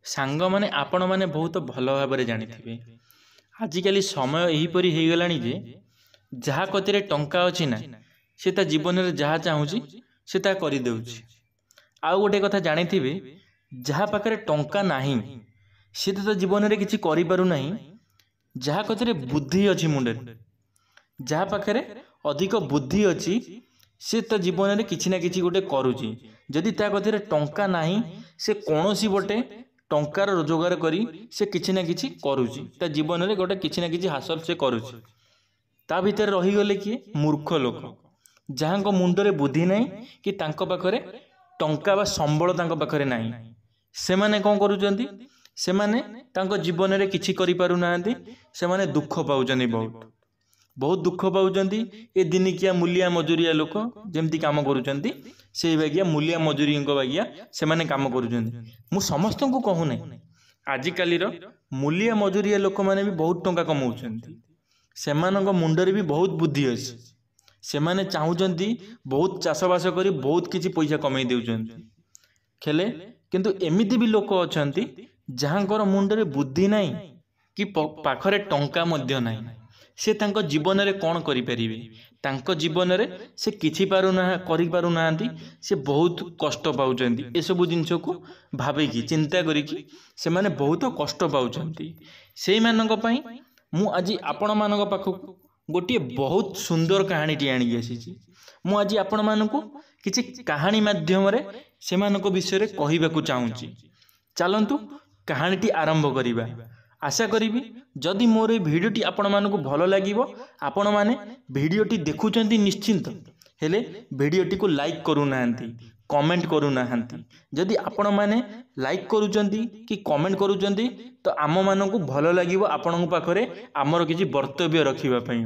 ସାଙ୍ଗମାନେ ଆପଣମାନେ ବହୁତ ଭଲ ଭାବରେ ଜାଣିଥିବେ, ଆଜିକାଲି ସମୟ ଏହିପରି ହେଇଗଲାଣି ଯେ ଯାହା କତିରେ ଟଙ୍କା ଅଛି ନା ସେ ତା ଜୀବନରେ ଯାହା ଚାହୁଁଛି ସେ ତା କରିଦେଉଛି। ଆଉ ଗୋଟେ କଥା ଜାଣିଥିବେ, ଯାହା ପାଖରେ ଟଙ୍କା ନାହିଁ ସେ ତ ତା ଜୀବନରେ କିଛି କରିପାରୁନାହିଁ। ଯାହା କତିରେ ବୁଦ୍ଧି ଅଛି ମୁଣ୍ଡରେ, ଯାହା ପାଖରେ ଅଧିକ ବୁଦ୍ଧି ଅଛି ସେ ତା ଜୀବନରେ କିଛି ନା କିଛି ଗୋଟେ କରୁଛି। ଯଦି ତା କତିରେ ଟଙ୍କା ନାହିଁ ସେ କୌଣସି ଗୋଟେ ଟଙ୍କାର ରୋଜଗାର କରି ସେ କିଛି ନା କିଛି କରୁଛି, ତା ଜୀବନରେ ଗୋଟେ କିଛି ନା କିଛି ହାସଲ ସେ କରୁଛି। ତା ଭିତରେ ରହିଗଲେ କିଏ? ମୂର୍ଖ ଲୋକ, ଯାହାଙ୍କ ମୁଣ୍ଡରେ ବୁଦ୍ଧି ନାହିଁ କି ତାଙ୍କ ପାଖରେ ଟଙ୍କା ବା ସମ୍ବଳ ତାଙ୍କ ପାଖରେ ନାହିଁ। ସେମାନେ କ'ଣ କରୁଛନ୍ତି? ସେମାନେ ତାଙ୍କ ଜୀବନରେ କିଛି କରିପାରୁନାହାନ୍ତି। ସେମାନେ ଦୁଃଖ ପାଉଛନ୍ତି, ବହୁତ ଦୁଃଖ ପାଉଛନ୍ତି। ଏ ଦିନିକିଆ ମୂଲିଆ ମଜୁରିଆ ଲୋକ ଯେମିତି କାମ କରୁଛନ୍ତି ସେଇ ବାଗିଆ ମୂଲିଆ ମଜୁରୀଙ୍କ ବାଗିଆ ସେମାନେ କାମ କରୁଛନ୍ତି। ମୁଁ ସମସ୍ତଙ୍କୁ କହୁନାହିଁ, ଆଜିକାଲିର ମୂଲିଆ ମଜୁରିଆ ଲୋକମାନେ ବି ବହୁତ ଟଙ୍କା କମାଉଛନ୍ତି। ସେମାନଙ୍କ ମୁଣ୍ଡରେ ବି ବହୁତ ବୁଦ୍ଧି ଅଛି। ସେମାନେ ଚାହୁଁଛନ୍ତି ବହୁତ ଚାଷବାସ କରି ବହୁତ କିଛି ପଇସା କମେଇ ଦେଉଛନ୍ତି। ହେଲେ କିନ୍ତୁ ଏମିତି ବି ଲୋକ ଅଛନ୍ତି ଯାହାଙ୍କର ମୁଣ୍ଡରେ ବୁଦ୍ଧି ନାହିଁ କି ପାଖରେ ଟଙ୍କା ମଧ୍ୟ ନାହିଁ। ସେ ତାଙ୍କ ଜୀବନରେ କ'ଣ କରିପାରିବେ? ତାଙ୍କ ଜୀବନରେ ସେ କିଛି କରିପାରୁନାହାନ୍ତି। ସେ ବହୁତ କଷ୍ଟ ପାଉଛନ୍ତି। ଏସବୁ ଜିନିଷକୁ ଭାବିକି ଚିନ୍ତା କରିକି ସେମାନେ ବହୁତ କଷ୍ଟ ପାଉଛନ୍ତି। ସେଇମାନଙ୍କ ପାଇଁ ମୁଁ ଆଜି ଆପଣମାନଙ୍କ ପାଖକୁ ଗୋଟିଏ ବହୁତ ସୁନ୍ଦର କାହାଣୀଟି ଆଣିକି ଆସିଛି। ମୁଁ ଆଜି ଆପଣମାନଙ୍କୁ କିଛି କାହାଣୀ ମାଧ୍ୟମରେ ସେମାନଙ୍କ ବିଷୟରେ କହିବାକୁ ଚାହୁଁଛି। ଚାଲନ୍ତୁ କାହାଣୀଟି ଆରମ୍ଭ କରିବା। ଆଶା କରିବି ଯଦି ମୋର এই ଭିଡ଼ିଓଟି ଆପଣମାନଙ୍କୁ ଭଲ ଲାଗିବ, ଆପଣମାନେ ଭିଡ଼ିଓଟି ଦେଖୁଛନ୍ତି ନିଶ୍ଚିନ୍ତ, ହେଲେ ଭିଡ଼ିଓଟିକୁ ଲାଇକ୍ କରୁନାହାନ୍ତି, କମେଣ୍ଟ କରୁନାହାନ୍ତି। ଯଦି ଆପଣମାନେ ଲାଇକ୍ କରୁଛନ୍ତି କି କମେଣ୍ଟ କରୁଛନ୍ତି ତ ଆମମାନଙ୍କୁ ଭଲ ଲାଗିବ ଆପଣଙ୍କ ପାଖରେ ଆମର କିଛି ବକ୍ତବ୍ୟ ରଖିବା ପାଇଁ।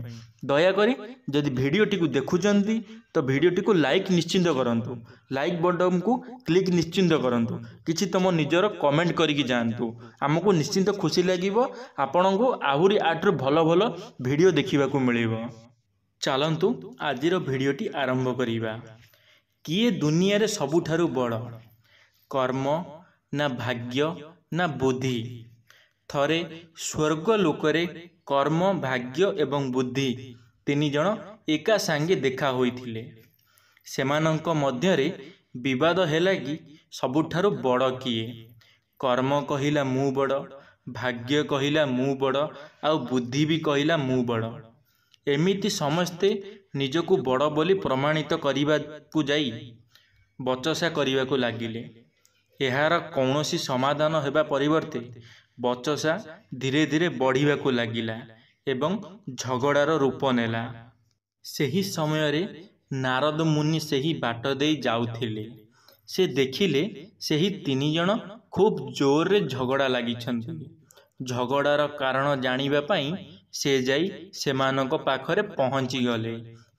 ଦୟାକରି ଯଦି ଭିଡ଼ିଓଟିକୁ ଦେଖୁଛନ୍ତି ତ ଭିଡ଼ିଓଟିକୁ ଲାଇକ୍ ନିଶ୍ଚିନ୍ତ କରନ୍ତୁ, ଲାଇକ୍ ବଟନକୁ କ୍ଲିକ୍ ନିଶ୍ଚିନ୍ତ କରନ୍ତୁ, କିଛି ତମ ନିଜର କମେଣ୍ଟ କରିକି ଯାଆନ୍ତୁ। ଆମକୁ ନିଶ୍ଚିନ୍ତ ଖୁସି ଲାଗିବ, ଆପଣଙ୍କୁ ଆହୁରି ଆଠରୁ ଭଲ ଭଲ ଭିଡ଼ିଓ ଦେଖିବାକୁ ମିଳିବ। ଚାଲନ୍ତୁ ଆଜିର ଭିଡ଼ିଓଟି ଆରମ୍ଭ କରିବା। କିଏ ଦୁନିଆରେ ସବୁଠାରୁ ବଡ଼? କର୍ମ ନା ଭାଗ୍ୟ ନା ବୁଦ୍ଧି? ଥରେ ସ୍ୱର୍ଗ ଲୋକରେ କର୍ମ, ଭାଗ୍ୟ ଏବଂ ବୁଦ୍ଧି ତିନି ଜଣ ଏକା ସାଙ୍ଗେ ଦେଖା ହୋଇଥିଲେ। ସେମାନଙ୍କ ମଧ୍ୟରେ ବିବାଦ ହେଲା କି ସବୁଠାରୁ ବଡ଼ କିଏ? କର୍ମ କହିଲା ମୁଁ ବଡ଼, ଭାଗ୍ୟ କହିଲା ମୁଁ ବଡ଼, ଆଉ ବୁଦ୍ଧି ବି କହିଲା ମୁଁ ବଡ଼। ଏମିତି ସମସ୍ତେ ନିଜକୁ ବଡ଼ ବୋଲି ପ୍ରମାଣିତ କରିବାକୁ ଯାଇ ବଚସା କରିବାକୁ ଲାଗିଲେ। ଏହାର କୌଣସି ସମାଧାନ ହେବା ପରିବର୍ତ୍ତେ ବଚସା ଧୀରେ ଧୀରେ ବଢ଼ିବାକୁ ଲାଗିଲା ଏବଂ ଝଗଡ଼ାର ରୂପ ନେଲା। ସେହି ସମୟରେ ନାରଦ ମୁନି ସେହି ବାଟ ଦେଇ ଯାଉଥିଲେ। ସେ ଦେଖିଲେ ସେହି ତିନି ଜଣ ଖୁବ୍ ଜୋରରେ ଝଗଡ଼ା ଲାଗିଛନ୍ତି। ଝଗଡ଼ାର କାରଣ ଜାଣିବା ପାଇଁ ସେ ଯାଇ ସେମାନଙ୍କ ପାଖରେ ପହଞ୍ଚିଗଲେ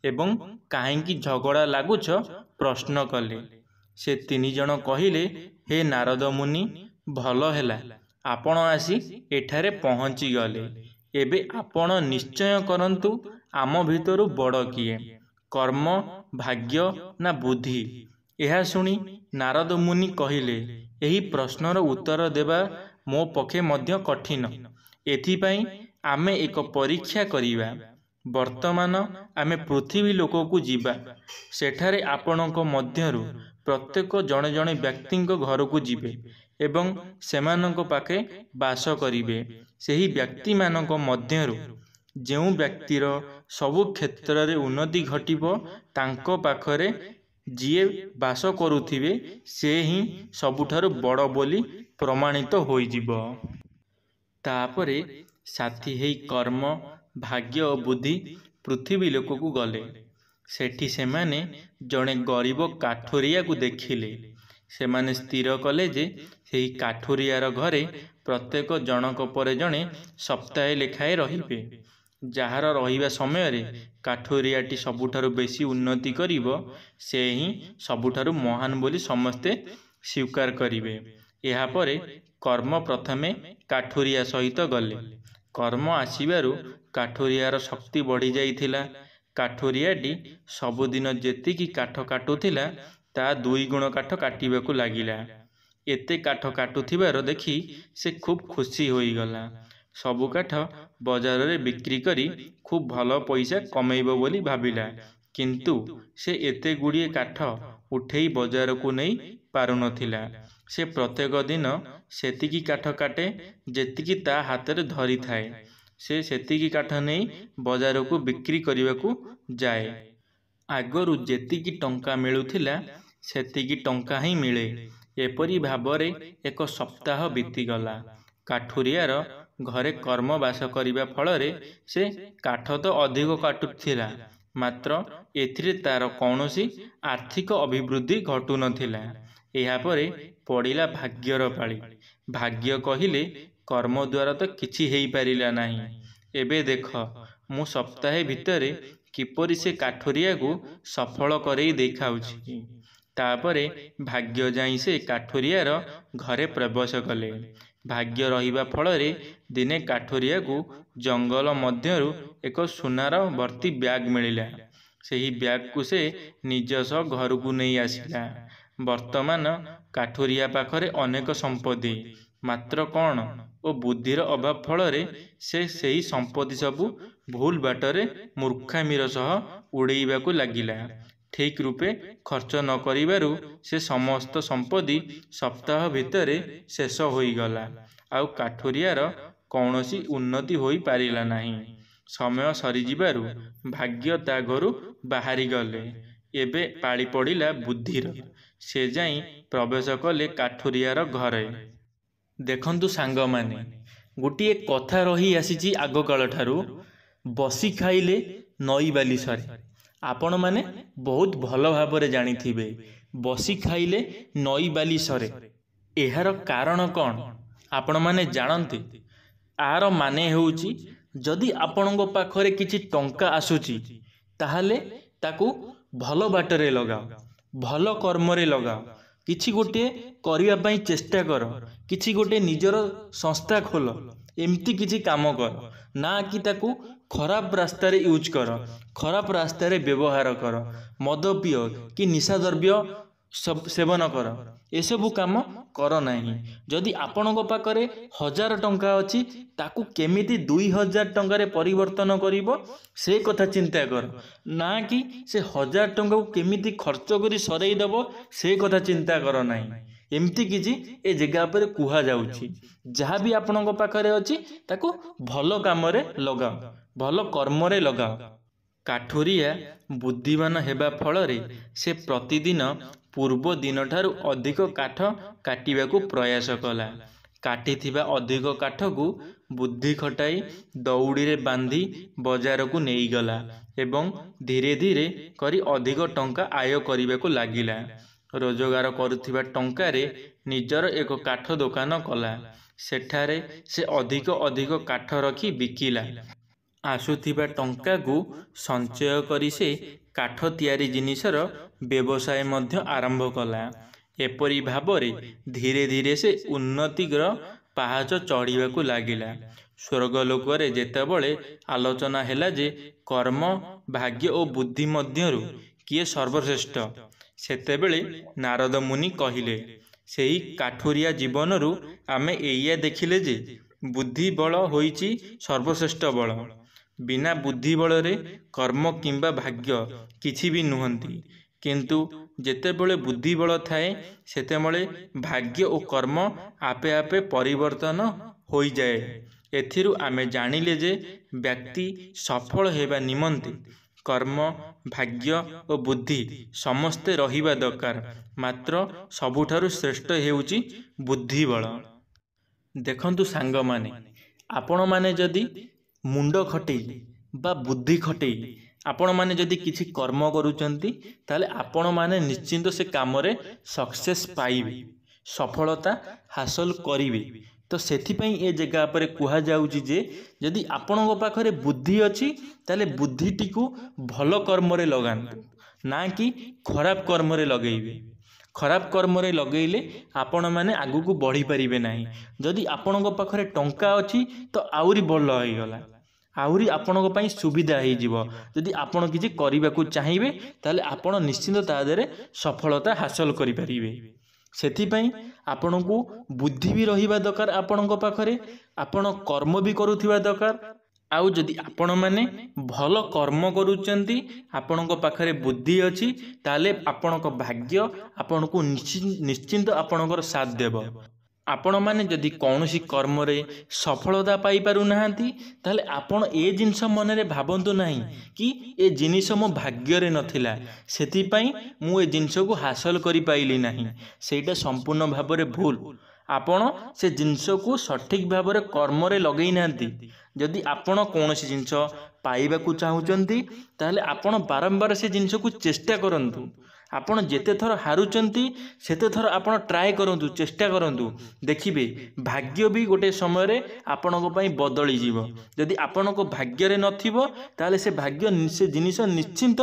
ଏବଂ କାହିଁକି ଝଗଡ଼ା ଲାଗୁଛ ପ୍ରଶ୍ନ କଲେ। ସେ ତିନି ଜଣ କହିଲେ, ହେ ନାରଦ ମୁନି, ଭଲ ହେଲା ଆପଣ ଆସି ଏଠାରେ ପହଞ୍ଚିଗଲେ। ଏବେ ଆପଣ ନିଶ୍ଚୟ କରନ୍ତୁ, ଆମ ଭିତରୁ ବଡ଼ କିଏ? କର୍ମ, ଭାଗ୍ୟ ନା ବୁଦ୍ଧି? ଏହା ଶୁଣି ନାରଦ ମୁନି କହିଲେ, ଏହି ପ୍ରଶ୍ନର ଉତ୍ତର ଦେବା ମୋ ପକ୍ଷେ ମଧ୍ୟ କଠିନ। ଏଥିପାଇଁ ଆମେ ଏକ ପରୀକ୍ଷା କରିବା। ବର୍ତ୍ତମାନ ଆମେ ପୃଥିବୀ ଲୋକକୁ ଯିବା। ସେଠାରେ ଆପଣଙ୍କ ମଧ୍ୟରୁ ପ୍ରତ୍ୟେକ ଜଣେ ଜଣେ ବ୍ୟକ୍ତିଙ୍କ ଘରକୁ ଯିବେ ଏବଂ ସେମାନଙ୍କ ପାଖେ ବାସ କରିବେ। ସେହି ବ୍ୟକ୍ତିମାନଙ୍କ ମଧ୍ୟରୁ ଯେଉଁ ବ୍ୟକ୍ତିର ସବୁ କ୍ଷେତ୍ରରେ ଉନ୍ନତି ଘଟିବ, ତାଙ୍କ ପାଖରେ ଯିଏ ବାସ କରୁଥିବେ ସେ ହିଁ ସବୁଠାରୁ ବଡ଼ ବୋଲି ପ୍ରମାଣିତ ହୋଇଯିବ। ତାପରେ ସାଥୀ ହେଇ କର୍ମ, ଭାଗ୍ୟ ଓ ବୁଦ୍ଧି ପୃଥିବୀ ଲୋକକୁ ଗଲେ। ସେଠି ସେମାନେ ଜଣେ ଗରିବ କାଠୁରିଆକୁ ଦେଖିଲେ। ସେମାନେ ସ୍ଥିର କଲେ ଯେ ସେହି କାଠୁରିଆର ଘରେ ପ୍ରତ୍ୟେକ ଜଣକ ପରେ ଜଣେ ସପ୍ତାହେ ଲେଖାଏଁ ରହିବେ। ଯାହାର ରହିବା ସମୟରେ କାଠୁରିଆଟି ସବୁଠାରୁ ବେଶୀ ଉନ୍ନତି କରିବ ସେ ହିଁ ସବୁଠାରୁ ମହାନ ବୋଲି ସମସ୍ତେ ସ୍ୱୀକାର କରିବେ। ଏହାପରେ କର୍ମ ପ୍ରଥମେ କାଠୁରିଆ ସହିତ ଗଲେ। କର୍ମ ଆସିବାରୁ କାଠୁରିଆର ଶକ୍ତି ବଢ଼ିଯାଇଥିଲା। କାଠୁରିଆଟି ସବୁଦିନ ଯେତିକି କାଠ କାଟୁଥିଲା ତା 2 ଗୁଣ କାଠ କାଟିବାକୁ ଲାଗିଲା। एते काठ काटुथिबार देखि से खूब खुशी होईगला। सबु काठ बजार रे बिक्री करी खूब भल पैसा कमेइब बोली भाबिला। किंतु से एते गुड़िए काठ उठेई बजार को नहीं पारु नथिला। से प्रत्येक दिन सेतिकी काठ काटे जेतिकी ता हाथ रे धरी थाए। से सेतिकी काठ नहीं बजार को बिक्री करने को जाए। आगरु जेतिकी टंका मिलुथिला सेतिकी टंका ही मिले। एपरी भाबरे एक सप्ताह बीतीगला। काठुरियार घरे कर्मवास करिबा फलरे से काठ तो अधिक काटुथिला, मात्र एथिरे तार कौनसी आर्थिक अभिवृद्धि घटु नथिला। एहा परे पड़िला भाग्यर पाली। भाग्य कहिले कर्म द्वारा तो किछि हेई पारिला नाही। एबे देख मु सप्ताहे भितरे किपरि से काठुरिया को सफल करई देखाउछि। तापरे भाग्य जाई से काठुरियार घरे प्रवेश कले। भाग्य रहिबा फलरे दिने काठुरिया को जंगल मध्यरु एक सुनार भर्ती ब्याग मिलिला। सेही ब्याग को से निजस घर को नहीं आसिला। वर्तमान काठुरिया पाखरे अनेक संपत्ति, मात्र कौन ओ बुद्धिर अभाव फलरे से सही संपत्ति सबू भूल बाटरे मूर्खामीर सह उड़ेइबा को लागिला। ठीक रूपे खर्च न करिबारु से समस्त संपत्ति सप्ताह भितरे शेष होईगला। आउ काठुरियार कौनसी उन्नति होई पारिला नाही। समय सरीजिबारु भाग्य ता घरु बाहरी गले। एबे पाली पड़िला बुद्धिर। से जाई प्रवेश कले काठुरियार घरे। देखंतु सांग माने गोटिए कथा रही आसीची आग काल ठारू, बसी खाइले नई बाली सरे। आपण माने बहुत भल भाबरे जानिथिबे बसी खाइले नई बाली सरे। एहार कारण कौन आपण माने जानते? आर माने हेउची जदि आपणको पाखरे किछि टंका आसुची ताहाले ताकू भल बाटरे लगाओ, भल कर्मरे लगाओ। किछि गोटे करिया पई चेष्टा कर, किछि गोटे निजर संस्था खोल, एमती किछि काम कर, ना कि ताकू खराब रास्ता रे यूज कर, खराब रास्ता रे व्यवहार कर, मद पियो कि निशा द्रव्य सेवन कर। एसबू काम कर नाही। जदि आपणको पाखरे 1000 टंका अछि ताकू केमिति 2000 टंका रे परिवर्तन करिवो से कथा चिंता कर, ना कि से 1000 टंका को केमिति खर्च करी सरेई देबो से कथा चिंता कर नाही। एमती किछि ए जगह पर कुहा जाउछि। जहाँ भी आपणको पाखरे अछि ताकू भल काम रे लगाओ, भल कर्म रे लगाओ। काठुरिया बुद्धिमान हेबा फलरे से प्रतिदिन पूर्व दिन ठारू अधिक काठ काटिबा को प्रयास कला। काटिथिबा अधिक काठ को बुद्धि खटाई दौड़ी रे बांधी बाजार को नहीं गला एवं धीरे धीरे करी अधिक टंका आय करिबा को लागिला। रोजगार करुथिबा टंका रे निजर एक काठ दुकान कला। सेठारे से अधिक अधिक काठ रखी बिकिला। आसुथिबा टंका को संचय करी से काठ तियारी जिनिसर व्यवसाय मध्य आरंभ कला। एपरी भाबरे धीरे धीरे से उन्नतिर पाहाच चढ़िबा को लागिला। स्वर्गलोक रे जेतेबेले आलोचना हेला जे कर्म भाग्य और बुद्धि मध्यरु किए सर्वश्रेष्ठ, सेतेबेले नारद मुनि कहिले सेही काठुरिया जीवनरु आमे एइया देखिले जे बुद्धि बल होइची सर्वश्रेष्ठ बल। बिना बुद्धि बल रे कर्म किंबा भाग्य किछि भी नुहंती, किंतु जेतेबेले बुद्धि बल थाए सेतेबेले भाग्य और कर्म आपे आपे परिवर्तन होई जाए। एथिरु आमे जानिले जे व्यक्ति सफल हेबा निमंते कर्म भाग्य और बुद्धि समस्ते रहिबा दरकार, मात्र सबुठारु श्रेष्ठ हेउची बुद्धि बल। देखंतु सांग माने आपण माने जदि मुंड खटेई बा बुद्धि खटेई आपण माने जदि किछि कर्म करूचंती ताले आपण माने निश्चिंत से काम रे सक्सेस पाइबे, सफलता हासिल करिवे। तो सेथिपई ए जगह पर कुहा जाउची जे जदि आपणको पाखरे बुद्धि अछि ताले बुद्धिटी को भल कर्म रे लगांतु, ना कि खराब कर्म रे लगेइबे। खराब कर्म रे लगेइले आपण माने आगु को बढ़ी परिबे नाही। जदि आपणको पाखरे टंका अछि तो आउरी भल होई गला, आउरी आपणको पई सुविधा हेइ जिवो। जदि आपण किछि करिबा को चाहिबे ताले आपण निश्चित ता देरे सफलता हासिल करि परिबे। ସେଥିପାଇଁ ଆପଣଙ୍କୁ ବୁଦ୍ଧି ବି ରହିବା ଦରକାର ଆପଣଙ୍କ ପାଖରେ, ଆପଣ କର୍ମ ବି କରୁଥିବା ଦରକାର। ଆଉ ଯଦି ଆପଣମାନେ ଭଲ କର୍ମ କରୁଛନ୍ତି, ଆପଣଙ୍କ ପାଖରେ ବୁଦ୍ଧି ଅଛି, ତାହେଲେ ଆପଣଙ୍କ ଭାଗ୍ୟ ଆପଣଙ୍କୁ ନିଶ୍ଚିନ୍ତ ଆପଣଙ୍କର ସାଥ ଦେବ। ଆପଣମାନେ ଯଦି କୌଣସି କର୍ମରେ ସଫଳତା ପାଇପାରୁନାହାନ୍ତି, ତାହେଲେ ଆପଣ ଏ ଜିନିଷ ମନରେ ଭାବନ୍ତୁ ନାହିଁ କି ଏ ଜିନିଷ ମୋ ଭାଗ୍ୟରେ ନଥିଲା, ସେଥିପାଇଁ ମୁଁ ଏ ଜିନିଷକୁ ହାସଲ କରିପାରିଲି ନାହିଁ। ସେଇଟା ସମ୍ପୂର୍ଣ୍ଣ ଭାବରେ ଭୁଲ। ଆପଣ ସେ ଜିନିଷକୁ ସଠିକ୍ ଭାବରେ କର୍ମରେ ଲଗେଇ ନାହାନ୍ତି। ଯଦି ଆପଣ କୌଣସି ଜିନିଷ ପାଇବାକୁ ଚାହୁଁଛନ୍ତି, ତାହେଲେ ଆପଣ ବାରମ୍ବାର ସେ ଜିନିଷକୁ ଚେଷ୍ଟା କରନ୍ତୁ। ଆପଣ ଯେତେ ଥର ହାରୁଛନ୍ତି ସେତେ ଥର ଆପଣ ଟ୍ରାଏ କରନ୍ତୁ, ଚେଷ୍ଟା କରନ୍ତୁ, ଦେଖିବେ ଭାଗ୍ୟ ବି ଗୋଟେ ସମୟରେ ଆପଣଙ୍କ ପାଇଁ ବଦଳିଯିବ। ଯଦି ଆପଣଙ୍କ ଭାଗ୍ୟରେ ନଥିବ, ତାହେଲେ ସେ ଭାଗ୍ୟ ସେ ଜିନିଷ ନିଶ୍ଚିନ୍ତ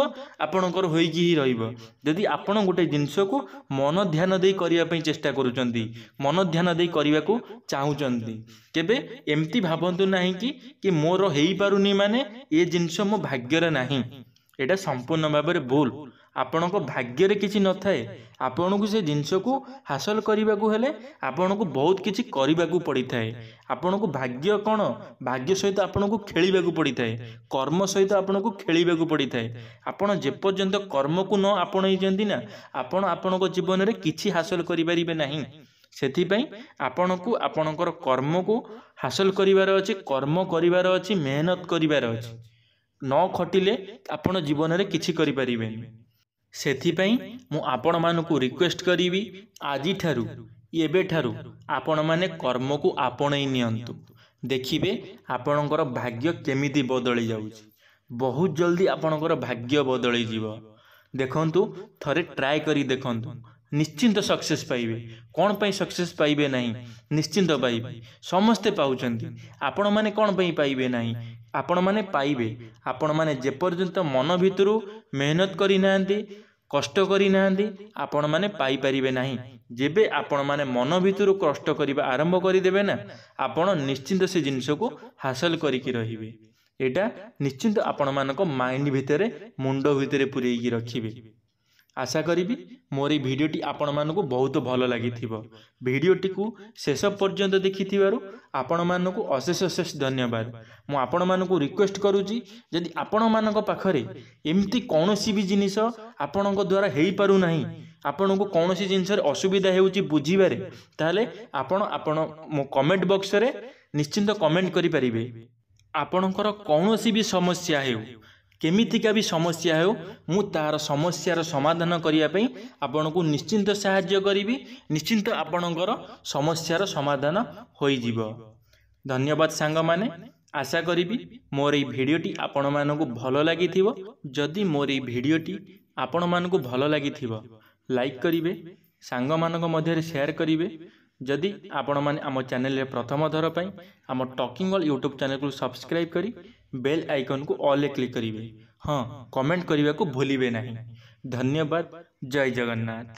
ଆପଣଙ୍କର ହୋଇକି ହିଁ ରହିବ। ଯଦି ଆପଣ ଗୋଟେ ଜିନିଷକୁ ମନ ଧ୍ୟାନ ଦେଇ କରିବା ପାଇଁ ଚେଷ୍ଟା କରୁଛନ୍ତି, ମନ ଧ୍ୟାନ ଦେଇ କରିବାକୁ ଚାହୁଁଛନ୍ତି, କେବେ ଏମିତି ଭାବନ୍ତୁ ନାହିଁ କି ମୋର ହେଇପାରୁନି ମାନେ ଏ ଜିନିଷ ମୋ ଭାଗ୍ୟରେ ନାହିଁ। ଏଇଟା ସମ୍ପୂର୍ଣ୍ଣ ଭାବରେ ଭୁଲ। ଆପଣଙ୍କ ଭାଗ୍ୟରେ କିଛି ନଥାଏ। ଆପଣଙ୍କୁ ସେ ଜିନିଷକୁ ହାସଲ କରିବାକୁ ହେଲେ ଆପଣଙ୍କୁ ବହୁତ କିଛି କରିବାକୁ ପଡ଼ିଥାଏ। ଆପଣଙ୍କୁ ଭାଗ୍ୟ କ'ଣ, ଭାଗ୍ୟ ସହିତ ଆପଣଙ୍କୁ ଖେଳିବାକୁ ପଡ଼ିଥାଏ, କର୍ମ ସହିତ ଆପଣଙ୍କୁ ଖେଳିବାକୁ ପଡ଼ିଥାଏ। ଆପଣ ଯେପର୍ଯ୍ୟନ୍ତ କର୍ମକୁ ନ ଆପଣେଇଛନ୍ତି ନା, ଆପଣ ଆପଣଙ୍କ ଜୀବନରେ କିଛି ହାସଲ କରିପାରିବେ ନାହିଁ। ସେଥିପାଇଁ ଆପଣଙ୍କୁ ଆପଣଙ୍କର କର୍ମକୁ ହାସଲ କରିବାର ଅଛି, କର୍ମ କରିବାର ଅଛି, ମେହନତ କରିବାର ଅଛି। ନ ଖଟିଲେ ଆପଣ ଜୀବନରେ କିଛି କରିପାରିବେନି। ସେଥିପାଇଁ ମୁଁ ଆପଣମାନଙ୍କୁ ରିକ୍ୱେଷ୍ଟ କରିବି, ଆଜିଠାରୁ ଏବେଠାରୁ ଆପଣମାନେ କର୍ମକୁ ଆପଣେଇ ନିଅନ୍ତୁ। ଦେଖିବେ ଆପଣଙ୍କର ଭାଗ୍ୟ କେମିତି ବଦଳି ଯାଉଛି। ବହୁତ ଜଲ୍ଦି ଆପଣଙ୍କର ଭାଗ୍ୟ ବଦଳିଯିବ। ଦେଖନ୍ତୁ, ଥରେ ଟ୍ରାଏ କରି ଦେଖନ୍ତୁ, ନିଶ୍ଚିନ୍ତ ସକ୍ସେସ୍ ପାଇବେ। କ'ଣ ପାଇଁ ସକ୍ସେସ୍ ପାଇବେ ନାହିଁ? ନିଶ୍ଚିନ୍ତ ପାଇବେ। ସମସ୍ତେ ପାଉଛନ୍ତି, ଆପଣମାନେ କ'ଣ ପାଇଁ ପାଇବେ ନାହିଁ? ଆପଣମାନେ ପାଇବେ। ଆପଣମାନେ ଯେପର୍ଯ୍ୟନ୍ତ ମନ ଭିତରୁ ମେହନତ କରିନାହାନ୍ତି, କଷ୍ଟ କରିନାହାନ୍ତି, ଆପଣମାନେ ପାଇପାରିବେ ନାହିଁ। ଯେବେ ଆପଣମାନେ ମନ ଭିତରୁ କଷ୍ଟ କରିବା ଆରମ୍ଭ କରିଦେବେ ନା, ଆପଣ ନିଶ୍ଚିନ୍ତ ସେ ଜିନିଷକୁ ହାସଲ କରିକି ରହିବେ। ଏଇଟା ନିଶ୍ଚିନ୍ତ ଆପଣମାନଙ୍କ ମାଇଣ୍ଡ ଭିତରେ, ମୁଣ୍ଡ ଭିତରେ ପୂରେଇକି ରଖିବେ। ଆଶା କରିବି ମୋର এই ଭିଡ଼ିଓଟି ଆପଣମାନଙ୍କୁ ବହୁତ ଭଲ ଲାଗିଥିବ। ଭିଡ଼ିଓଟିକୁ ଶେଷ ପର୍ଯ୍ୟନ୍ତ ଦେଖିଥିବାରୁ ଆପଣମାନଙ୍କୁ ଅଶେଷ ଅଶେଷ ଧନ୍ୟବାଦ। ମୁଁ ଆପଣମାନଙ୍କୁ ରିକ୍ୱେଷ୍ଟ କରୁଛି, ଯଦି ଆପଣମାନଙ୍କ ପାଖରେ ଏମିତି କୌଣସି ବି ଜିନିଷ ଆପଣଙ୍କ ଦ୍ୱାରା ହେଇପାରୁନାହିଁ, ଆପଣଙ୍କୁ କୌଣସି ଜିନିଷରେ ଅସୁବିଧା ହେଉଛି ବୁଝିବାରେ, ତାହେଲେ ଆପଣ ମୋ କମେଣ୍ଟ ବକ୍ସରେ ନିଶ୍ଚିନ୍ତ କମେଣ୍ଟ କରିପାରିବେ। ଆପଣଙ୍କର କୌଣସି ବି ସମସ୍ୟା ହେଉ, କେମିତିକା ବି ସମସ୍ୟା ହେଉ, ମୁଁ ତାହାର ସମସ୍ୟାର ସମାଧାନ କରିବା ପାଇଁ ଆପଣଙ୍କୁ ନିଶ୍ଚିନ୍ତ ସାହାଯ୍ୟ କରିବି। ନିଶ୍ଚିନ୍ତ ଆପଣଙ୍କର ସମସ୍ୟାର ସମାଧାନ ହୋଇଯିବ। ଧନ୍ୟବାଦ ସାଙ୍ଗମାନେ। ଆଶା କରିବି ମୋର এই ଭିଡ଼ିଓଟି ଆପଣମାନଙ୍କୁ ଭଲ ଲାଗିଥିବ। ଯଦି ମୋର এই ଭିଡ଼ିଓଟି ଆପଣମାନଙ୍କୁ ଭଲ ଲାଗିଥିବ, ଲାଇକ୍ କରିବେ, ସାଙ୍ଗମାନଙ୍କ ମଧ୍ୟରେ ସେୟାର କରିବେ। ଯଦି ଆପଣମାନେ ଆମ ଚ୍ୟାନେଲରେ ପ୍ରଥମ ଥର ପାଇଁ ଆମ ଟକିଂ ଅଲ୍ ୟୁଟ୍ୟୁବ୍ ଚ୍ୟାନେଲକୁ ସବସ୍କ୍ରାଇବ୍ କରି ବେଲ୍ ଆଇକନ୍କୁ ଅଲ୍ରେ କ୍ଲିକ୍ କରିବେ। ହଁ, କମେଣ୍ଟ କରିବାକୁ ଭୁଲିବେ ନାହିଁ। ଧନ୍ୟବାଦ। ଜୟ ଜଗନ୍ନାଥ।